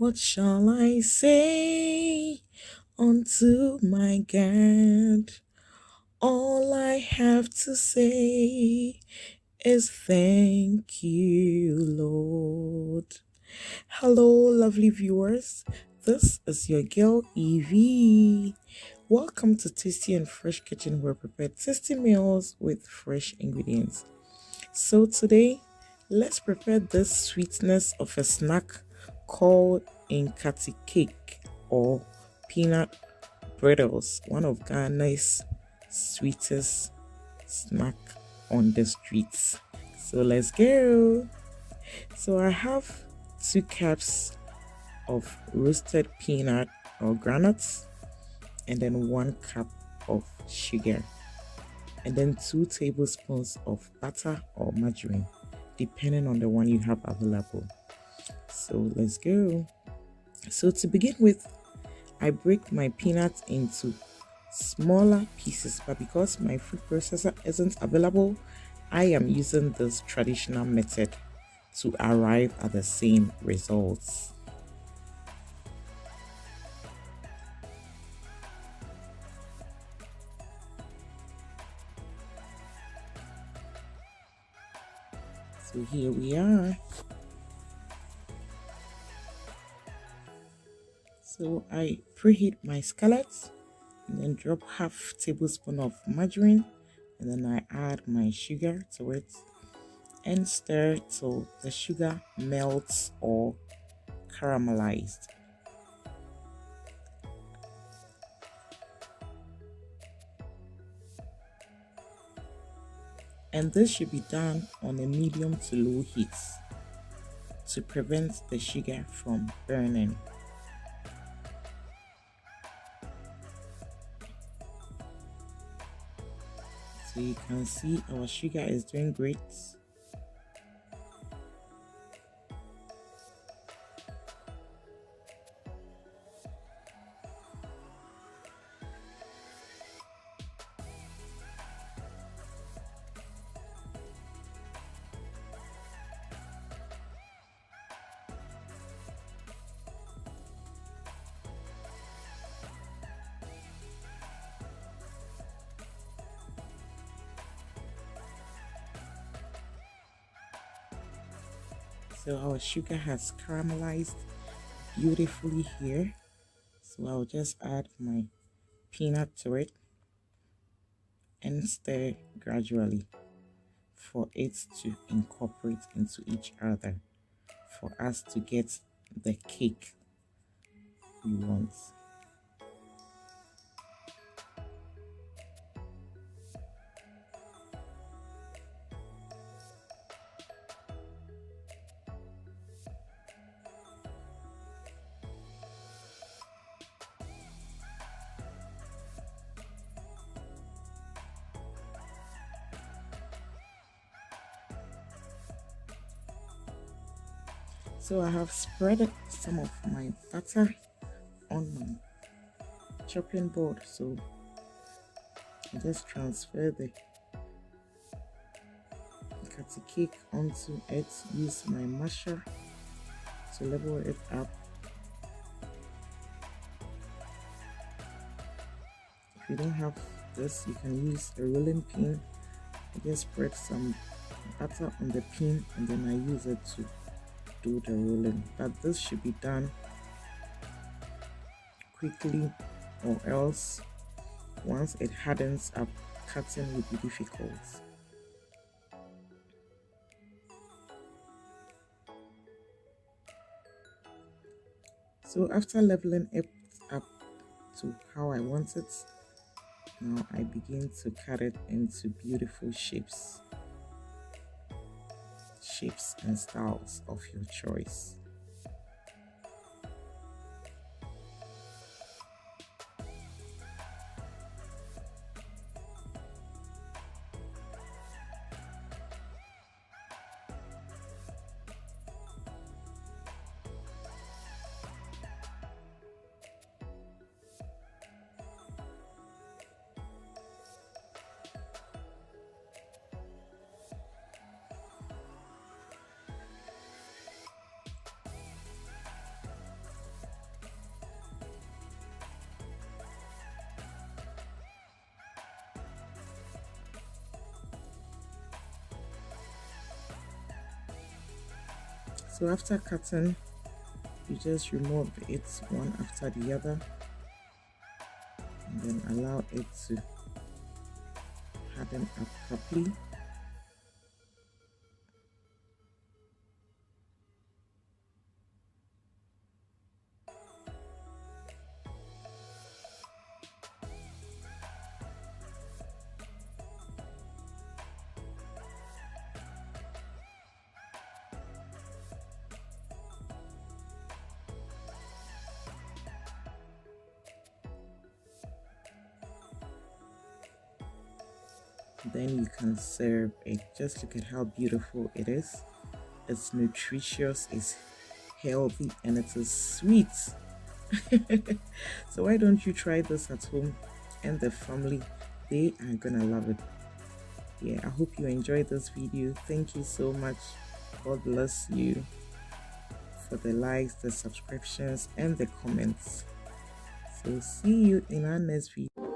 What shall I say unto my God? All I have to say is thank you, Lord. Hello, lovely viewers. This is your girl Evee. Welcome to Tasty and Fresh Kitchen, where we prepare tasty meals with fresh ingredients. So today, let's prepare this sweetness of a snack called Nkate cake or Peanut Brittles, one of Ghana's sweetest snack on the streets. So let's go. So I have 2 cups of roasted peanut or groundnuts, and then 1 cup of sugar, and then 2 tablespoons of butter or margarine, depending on the one you have available. So let's go. So to begin with, I break my peanuts into smaller pieces, but because my food processor isn't available, I am using this traditional method to arrive at the same results. So here we are. So I preheat my skillet and then drop half tablespoon of margarine, and then I add my sugar to it and stir till the sugar melts or caramelized. And this should be done on a medium to low heat to prevent the sugar from burning. So you can see our sugar is doing great. So our sugar has caramelized beautifully here. So I'll just add my peanut to it and stir gradually for it to incorporate into each other for us to get the cake we want. So I have spread some of my butter on my chopping board. So I just transfer the Nkate cake onto it. Use my masher to level it up. If you don't have this, you can use a rolling pin. I just spread some butter on the pin and then I use it to do the rolling. But this should be done quickly, or else once it hardens up, cutting will be difficult. So after leveling it up to how I want it, now I begin to cut it into beautiful shapes and styles of your choice. So after cutting, you just remove it one after the other and then allow it to harden up properly. Then you can serve it. Just look at how beautiful it is. It's nutritious, it's healthy, and it is sweet. So why don't you try this at home, and the family, they are gonna love it. Yeah, I hope you enjoyed this video. Thank you so much. God bless you for the likes, the subscriptions, and the comments. So see you in our next video.